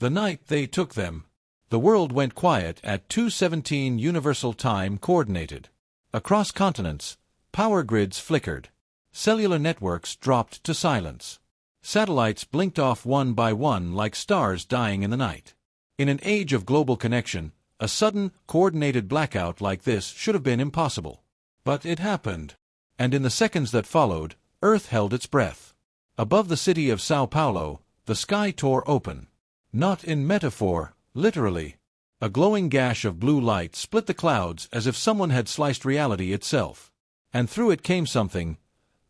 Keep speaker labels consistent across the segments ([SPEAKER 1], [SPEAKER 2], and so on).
[SPEAKER 1] The night they took them, the world went quiet at 2:17 Universal Time Coordinated. Across continents, power grids flickered. Cellular networks dropped to silence. Satellites blinked off one by one like stars dying in the night. In an age of global connection, a sudden, coordinated blackout like this should have been impossible. But it happened. And in the seconds that followed, Earth held its breath. Above the city of Sao Paulo, the sky tore open. Not in metaphor, literally. A glowing gash of blue light split the clouds as if someone had sliced reality itself. And through it came something.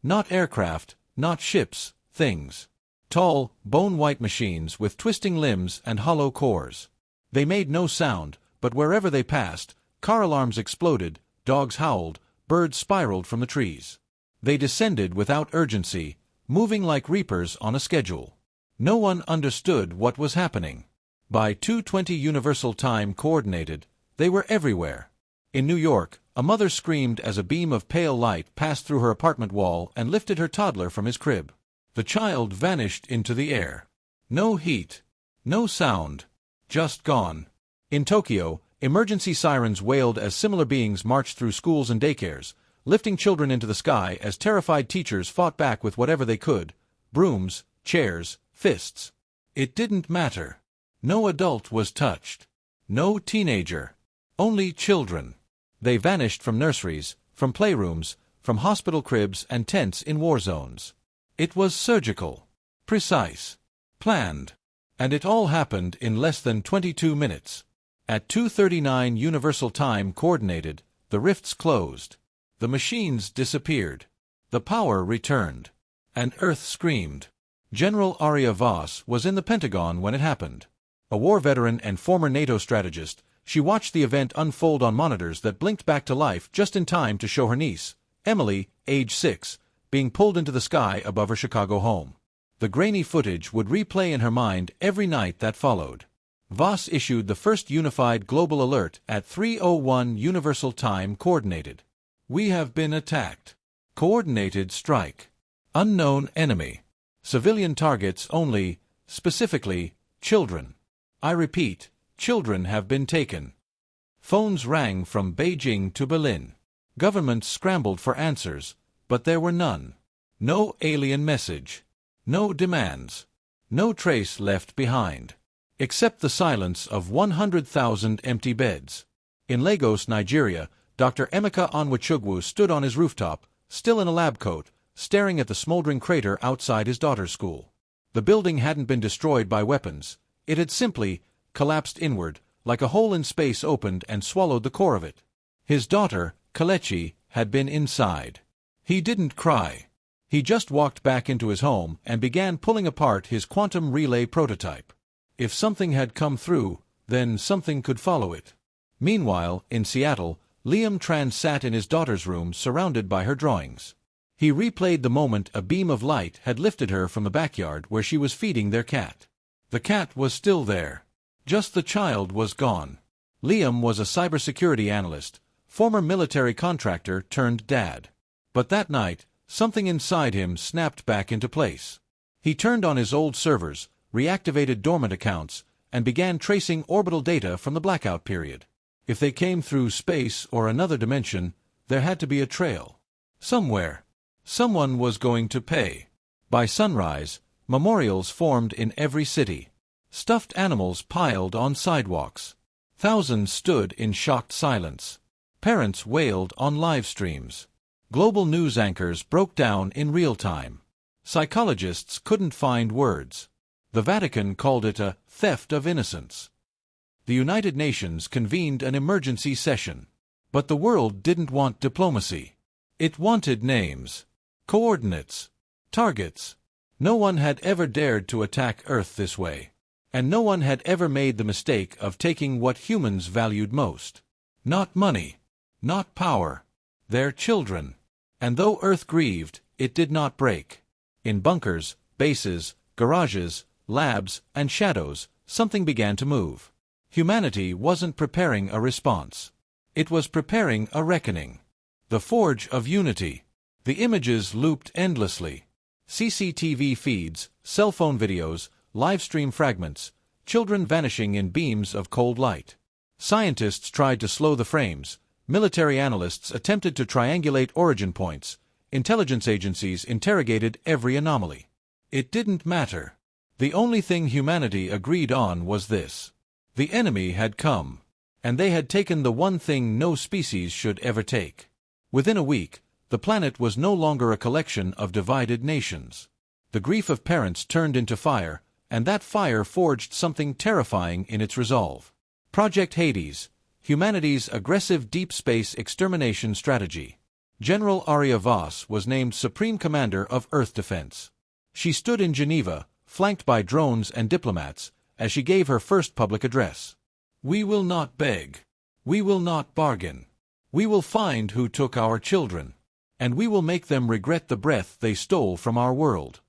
[SPEAKER 1] Not aircraft, not ships, things. Tall, bone-white machines with twisting limbs and hollow cores. They made no sound, but wherever they passed, car alarms exploded, dogs howled, birds spiraled from the trees. They descended without urgency, moving like reapers on a schedule. No one understood what was happening. By 2:20 Universal Time Coordinated, they were everywhere. In New York, a mother screamed as a beam of pale light passed through her apartment wall and lifted her toddler from his crib. The child vanished into the air. No heat. No sound. Just gone. In Tokyo, emergency sirens wailed as similar beings marched through schools and daycares, lifting children into the sky as terrified teachers fought back with whatever they could: brooms, chairs, fists. It didn't matter. No adult was touched. No teenager. Only children. They vanished from nurseries, from playrooms, from hospital cribs and tents in war zones. It was surgical. Precise. Planned. And it all happened in less than 22 minutes. At 2:39 Universal Time Coordinated, the rifts closed. The machines disappeared. The power returned. And Earth screamed. General Arya Voss was in the Pentagon when it happened. A war veteran and former NATO strategist, she watched the event unfold on monitors that blinked back to life just in time to show her niece, Emily, age 6, being pulled into the sky above her Chicago home. The grainy footage would replay in her mind every night that followed. Voss issued the first unified global alert at 3:01 Universal Time Coordinated. We have been attacked. Coordinated strike. Unknown enemy. Civilian targets only, specifically, children. I repeat, children have been taken. Phones rang from Beijing to Berlin. Governments scrambled for answers, but there were none. No alien message. No demands. No trace left behind. Except the silence of 100,000 empty beds. In Lagos, Nigeria, Dr. Emeka Onwuchukwu stood on his rooftop, still in a lab coat, staring at the smoldering crater outside his daughter's school. The building hadn't been destroyed by weapons. It had simply collapsed inward, like a hole in space opened and swallowed the core of it. His daughter, Kelechi, had been inside. He didn't cry. He just walked back into his home and began pulling apart his quantum relay prototype. If something had come through, then something could follow it. Meanwhile, in Seattle, Liam Tran sat in his daughter's room surrounded by her drawings. He replayed the moment a beam of light had lifted her from the backyard where she was feeding their cat. The cat was still there. Just the child was gone. Liam was a cybersecurity analyst, former military contractor turned dad. But that night, something inside him snapped back into place. He turned on his old servers, reactivated dormant accounts, and began tracing orbital data from the blackout period. If they came through space or another dimension, there had to be a trail. Somewhere. Someone was going to pay. By sunrise, memorials formed in every city. Stuffed animals piled on sidewalks. Thousands stood in shocked silence. Parents wailed on live streams. Global news anchors broke down in real time. Psychologists couldn't find words. The Vatican called it a theft of innocence. The United Nations convened an emergency session. But the world didn't want diplomacy. It wanted names, coordinates, targets. No one had ever dared to attack Earth this way. And no one had ever made the mistake of taking what humans valued most. Not money. Not power. Their children. And though Earth grieved, it did not break. In bunkers, bases, garages, labs, and shadows, something began to move. Humanity wasn't preparing a response. It was preparing a reckoning. The forge of unity. The images looped endlessly. CCTV feeds, cell phone videos, live stream fragments. children vanishing in beams of cold light. Scientists tried to slow the frames, military analysts attempted to triangulate origin points, intelligence agencies interrogated every anomaly. It didn't matter. The only thing humanity agreed on was this. The enemy had come, and they had taken the one thing no species should ever take. Within a week, the planet was no longer a collection of divided nations. The grief of parents turned into fire, and that fire forged something terrifying in its resolve. Project Hades, humanity's aggressive deep space extermination strategy. General Arya Voss was named Supreme Commander of Earth Defense. She stood in Geneva, flanked by drones and diplomats, as she gave her first public address. "We will not beg. We will not bargain. We will find who took our children, and we will make them regret the breath they stole from our world."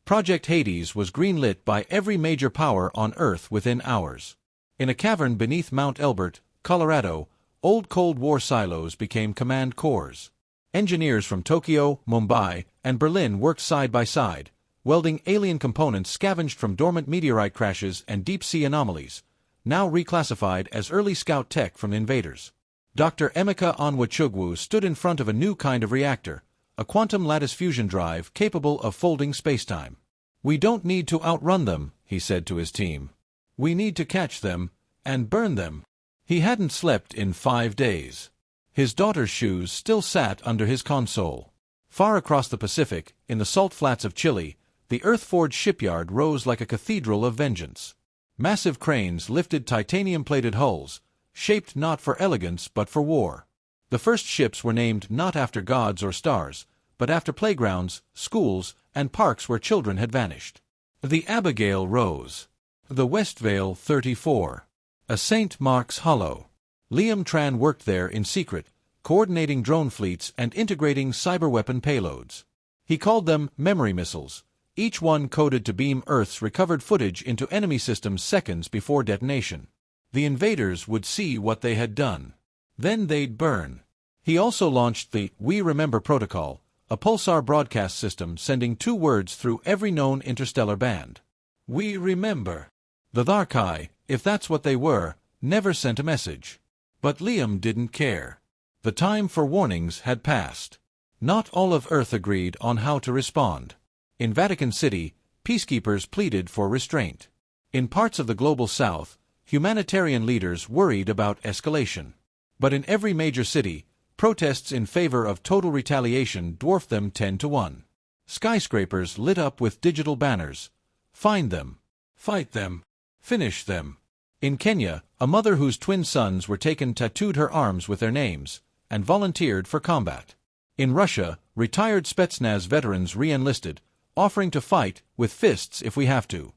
[SPEAKER 1] Project Hades was greenlit by every major power on Earth within hours. In a cavern beneath Mount Elbert, Colorado, old Cold War silos became command corps. Engineers from Tokyo, Mumbai, and Berlin worked side by side, welding alien components scavenged from dormant meteorite crashes and deep-sea anomalies, now reclassified as early scout tech from invaders. Dr. Emeka Onwuchukwu stood in front of a new kind of reactor, a quantum lattice fusion drive capable of folding spacetime. "We don't need to outrun them," he said to his team. "We need to catch them and burn them." He hadn't slept in 5 days. His daughter's shoes still sat under his console. Far across the Pacific, in the salt flats of Chile, the Earthforge shipyard rose like a cathedral of vengeance. Massive cranes lifted titanium-plated hulls, shaped not for elegance but for war. The first ships were named not after gods or stars, but after playgrounds, schools, and parks where children had vanished. The Abigail rose. The Westvale 34. A St. Mark's Hollow. Liam Tran worked there in secret, coordinating drone fleets and integrating cyberweapon payloads. He called them memory missiles, each one coded to beam Earth's recovered footage into enemy systems seconds before detonation. The invaders would see what they had done. Then they'd burn. He also launched the We Remember protocol, a pulsar broadcast system sending 2 words through every known interstellar band. We remember. The Thar'Kai, if that's what they were, never sent a message. But Liam didn't care. The time for warnings had passed. Not all of Earth agreed on how to respond. In Vatican City, peacekeepers pleaded for restraint. In parts of the global south, humanitarian leaders worried about escalation. But in every major city, protests in favor of total retaliation dwarfed them 10 to 1. Skyscrapers lit up with digital banners. Find them. Fight them. Finish them. In Kenya, a mother whose twin sons were taken tattooed her arms with their names, and volunteered for combat. In Russia, retired Spetsnaz veterans re-enlisted, offering to fight with fists if we have to.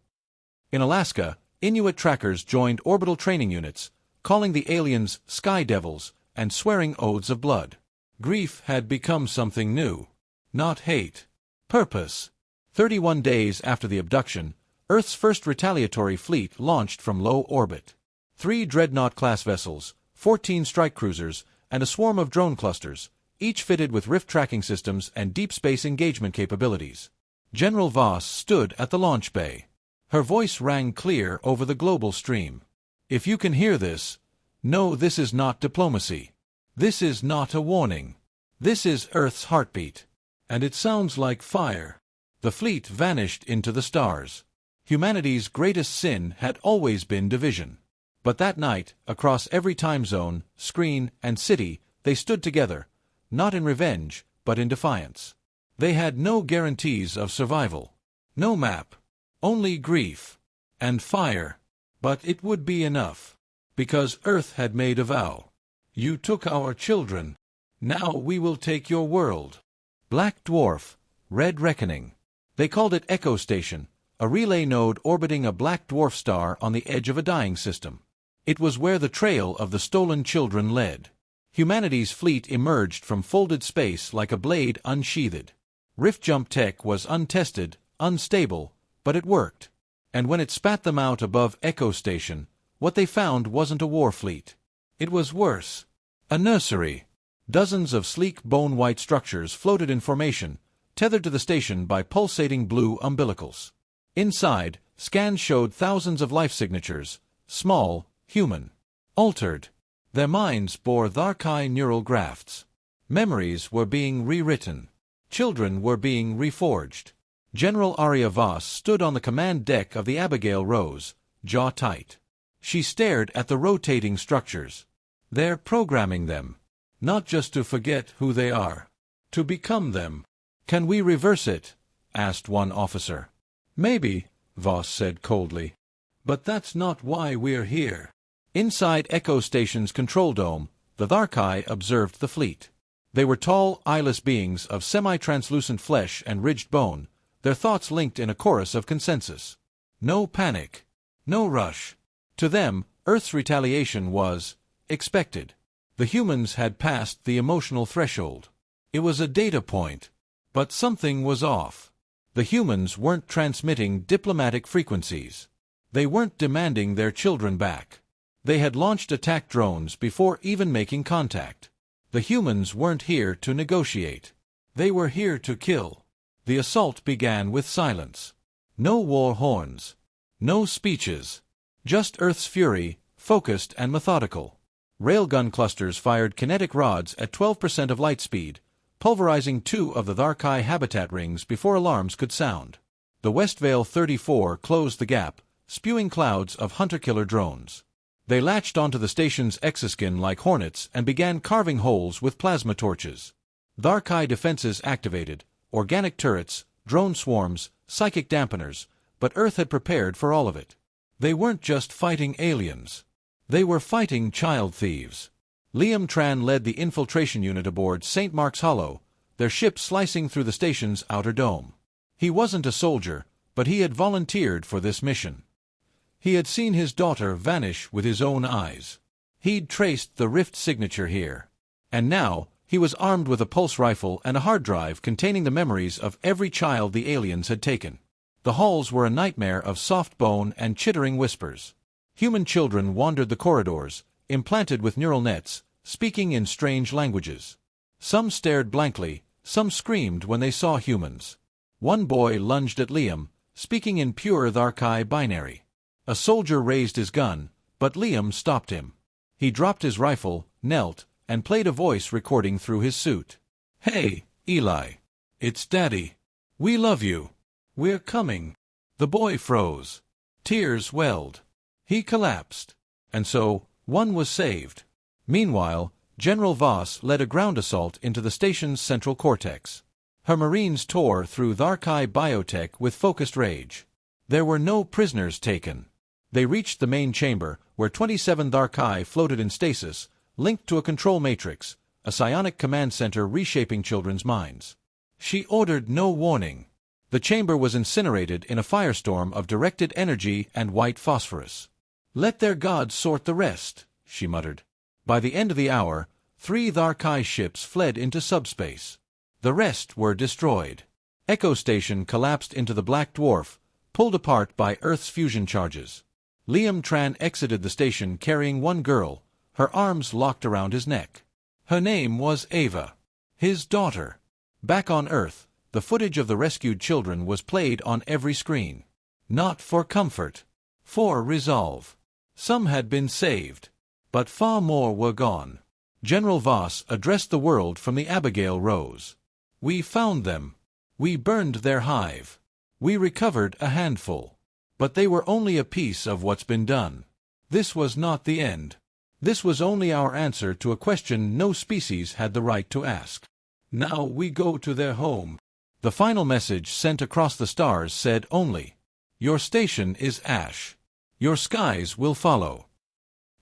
[SPEAKER 1] In Alaska, Inuit trackers joined orbital training units, calling the aliens Sky Devils and swearing oaths of blood. Grief had become something new. Not hate. Purpose. 31 days after the abduction, Earth's first retaliatory fleet launched from low orbit. 3 dreadnought-class vessels, 14 strike cruisers, and a swarm of drone clusters, each fitted with rift tracking systems and deep space engagement capabilities. General Voss stood at the launch bay. Her voice rang clear over the global stream. "If you can hear this, know this is not diplomacy. This is not a warning. This is Earth's heartbeat. And it sounds like fire." The fleet vanished into the stars. Humanity's greatest sin had always been division. But that night, across every time zone, screen, and city, they stood together, not in revenge, but in defiance. They had no guarantees of survival. No map. Only grief. And fire. But it would be enough. Because Earth had made a vow. "You took our children. Now we will take your world." Black Dwarf. Red Reckoning. They called it Echo Station, a relay node orbiting a black dwarf star on the edge of a dying system. It was where the trail of the stolen children led. Humanity's fleet emerged from folded space like a blade unsheathed. Rift jump tech was untested, unstable, but it worked. And when it spat them out above Echo Station, what they found wasn't a war fleet. It was worse. A nursery. Dozens of sleek bone-white structures floated in formation, tethered to the station by pulsating blue umbilicals. Inside, Scans showed thousands of life signatures, small, human, altered. Their minds bore Thar'Kai neural grafts. Memories were being rewritten. Children were being reforged. General Arya Voss stood on the command deck of the Abigail Rose, jaw tight. She stared at the rotating structures. They're programming them. Not just to forget who they are. To become them. Can we reverse it? Asked one officer. Maybe, Voss said coldly. But that's not why we're here. Inside Echo Station's control dome, the Thar'Kai observed the fleet. They were tall, eyeless beings of semi-translucent flesh and ridged bone, their thoughts linked in a chorus of consensus. No panic. No rush. To them, Earth's retaliation was expected. The humans had passed the emotional threshold. It was a data point. But something was off. The humans weren't transmitting diplomatic frequencies. They weren't demanding their children back. They had launched attack drones before even making contact. The humans weren't here to negotiate. They were here to kill. The assault began with silence. No war horns. No speeches. Just Earth's fury, focused and methodical. Railgun clusters fired kinetic rods at 12% of light speed, pulverizing 2 of the Thar'Kai habitat rings before alarms could sound. The Westvale 34 closed the gap, spewing clouds of hunter-killer drones. They latched onto the station's exoskin like hornets and began carving holes with plasma torches. Thar'Kai defenses activated, organic turrets, drone swarms, psychic dampeners, but Earth had prepared for all of it. They weren't just fighting aliens. They were fighting child thieves. Liam Tran led the infiltration unit aboard St. Mark's Hollow, their ship slicing through the station's outer dome. He wasn't a soldier, but he had volunteered for this mission. He had seen his daughter vanish with his own eyes. He'd traced the rift signature here. And now, he was armed with a pulse rifle and a hard drive containing the memories of every child the aliens had taken. The halls were a nightmare of soft bone and chittering whispers. Human children wandered the corridors, implanted with neural nets, speaking in strange languages. Some stared blankly, some screamed when they saw humans. One boy lunged at Liam, speaking in pure Thar'Kai binary. A soldier raised his gun, but Liam stopped him. He dropped his rifle, knelt, and played a voice recording through his suit. "Hey, Eli. It's Daddy. We love you. We're coming." The boy froze. Tears welled. He collapsed. And so, one was saved. Meanwhile, General Voss led a ground assault into the station's central cortex. Her Marines tore through Thar'Kai biotech with focused rage. There were no prisoners taken. They reached the main chamber, where 27 Thar'Kai floated in stasis, linked to a control matrix, a psionic command center reshaping children's minds. She ordered no warning. The chamber was incinerated in a firestorm of directed energy and white phosphorus. "Let their gods sort the rest," she muttered. By the end of the hour, 3 Thar'Kai ships fled into subspace. The rest were destroyed. Echo Station collapsed into the black dwarf, pulled apart by Earth's fusion charges. Liam Tran exited the station carrying one girl, her arms locked around his neck. Her name was Ava. His daughter. Back on Earth, the footage of the rescued children was played on every screen. Not for comfort. For resolve. Some had been saved. But far more were gone. General Voss addressed the world from the Abigail Rose. "We found them. We burned their hive. We recovered a handful. But they were only a piece of what's been done. This was not the end. This was only our answer to a question no species had the right to ask. Now we go to their home." The final message sent across the stars said only, "Your station is ash. Your skies will follow."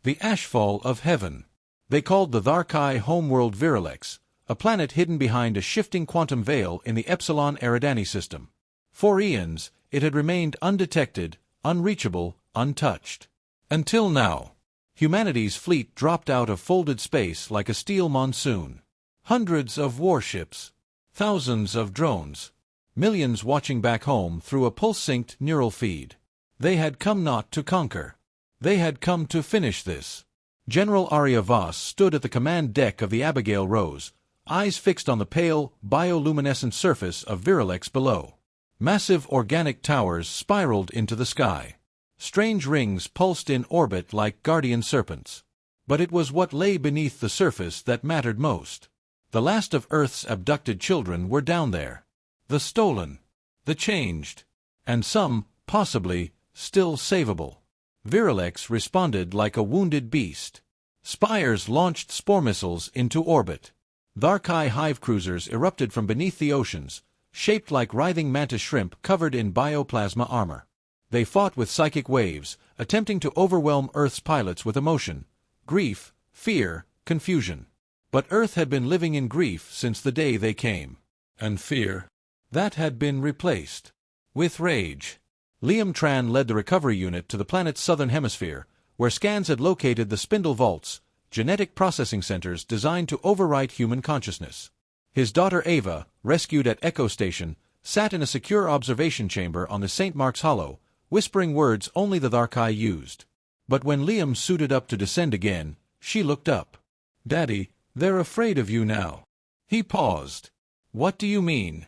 [SPEAKER 1] The ashfall of heaven. They called the Thar'Kai homeworld Virilex, a planet hidden behind a shifting quantum veil in the Epsilon Eridani system. For eons, it had remained undetected, unreachable, untouched. Until now. Humanity's fleet dropped out of folded space like a steel monsoon. Hundreds of warships. Thousands of drones. Millions watching back home through a pulse-synced neural feed. They had come not to conquer. They had come to finish this. General Arya Voss stood at the command deck of the Abigail Rose, eyes fixed on the pale, bioluminescent surface of Virilex below. Massive organic towers spiraled into the sky. Strange rings pulsed in orbit like guardian serpents. But it was what lay beneath the surface that mattered most. The last of Earth's abducted children were down there. The stolen. The changed. And some, possibly, still savable. Viralex responded like a wounded beast. Spires launched spore missiles into orbit. Thar'Kai hive cruisers erupted from beneath the oceans, shaped like writhing mantis shrimp covered in bioplasma armor. They fought with psychic waves, attempting to overwhelm Earth's pilots with emotion, grief, fear, confusion. But Earth had been living in grief since the day they came. And fear. That had been replaced with rage. Liam Tran led the recovery unit to the planet's southern hemisphere, where scans had located the spindle vaults, genetic processing centers designed to overwrite human consciousness. His daughter Ava, rescued at Echo Station, sat in a secure observation chamber on the St. Mark's Hollow, whispering words only the Thar'Kai used. But when Liam suited up to descend again, she looked up. "Daddy, they're afraid of you now." He paused. "What do you mean?"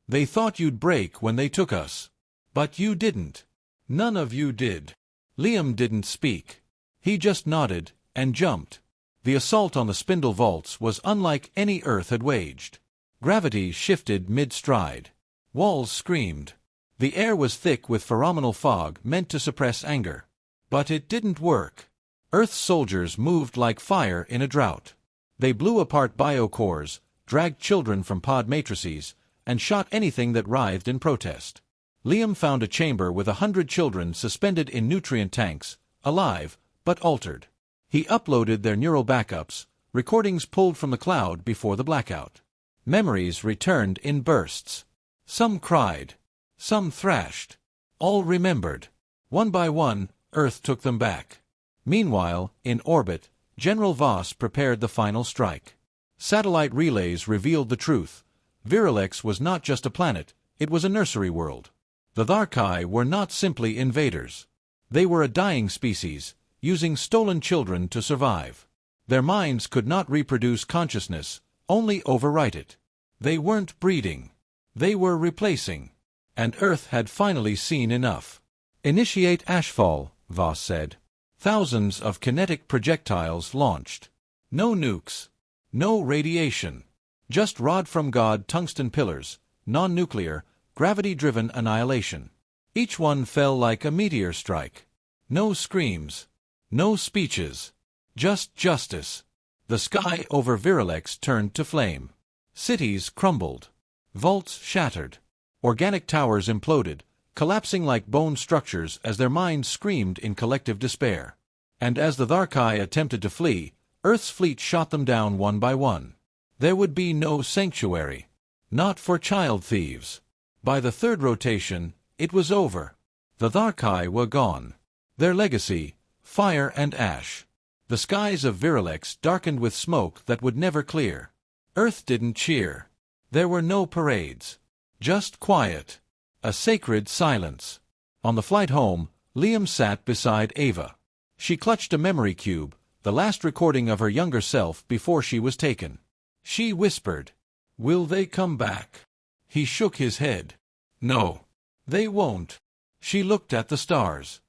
[SPEAKER 1] "They thought you'd break when they took us. But you didn't. None of you did." Liam didn't speak. He just nodded and jumped. The assault on the spindle vaults was unlike any Earth had waged. Gravity shifted mid-stride. Walls screamed. The air was thick with pheromonal fog meant to suppress anger. But it didn't work. Earth's soldiers moved like fire in a drought. They blew apart biocores, dragged children from pod matrices, and shot anything that writhed in protest. Liam found a chamber with 100 children suspended in nutrient tanks, alive, but altered. He uploaded their neural backups, recordings pulled from the cloud before the blackout. Memories returned in bursts. Some cried. Some thrashed. All remembered. One by one, Earth took them back. Meanwhile, in orbit, General Voss prepared the final strike. Satellite relays revealed the truth. Viralex was not just a planet, it was a nursery world. The Thar'Kai were not simply invaders. They were a dying species, using stolen children to survive. Their minds could not reproduce consciousness, only overwrite it. They weren't breeding. They were replacing. And Earth had finally seen enough. "Initiate ashfall," Voss said. Thousands of kinetic projectiles launched. No nukes. No radiation. Just rod-from-God tungsten pillars, non-nuclear, gravity-driven annihilation. Each one fell like a meteor strike. No screams. No speeches. Just justice. The sky over Viralex turned to flame. Cities crumbled. Vaults shattered. Organic towers imploded, collapsing like bone structures as their minds screamed in collective despair. And as the Thar'Kai attempted to flee, Earth's fleet shot them down one by one. There would be no sanctuary. Not for child thieves. By the third rotation, it was over. The Thar'Kai were gone. Their legacy, fire and ash. The skies of Viralex darkened with smoke that would never clear. Earth didn't cheer. There were no parades. Just quiet. A sacred silence. On the flight home, Liam sat beside Ava. She clutched a memory cube, the last recording of her younger self before she was taken. She whispered, "Will they come back?" He shook his head. "No. They won't." She looked at the stars.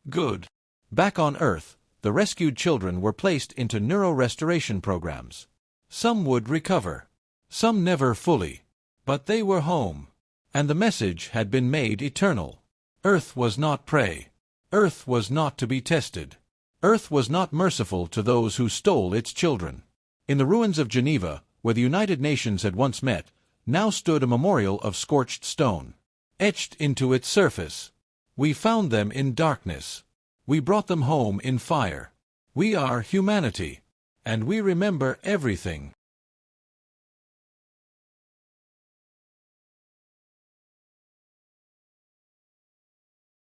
[SPEAKER 1] "Good." Back on Earth, the rescued children were placed into neurorestoration programs. Some would recover. Some never fully. But they were home. And the message had been made eternal. Earth was not prey. Earth was not to be tested. Earth was not merciful to those who stole its children. In the ruins of Geneva, where the United Nations had once met, now stood a memorial of scorched stone. Etched into its surface. "We found them in darkness. We brought them home in fire. We are humanity. And we remember everything."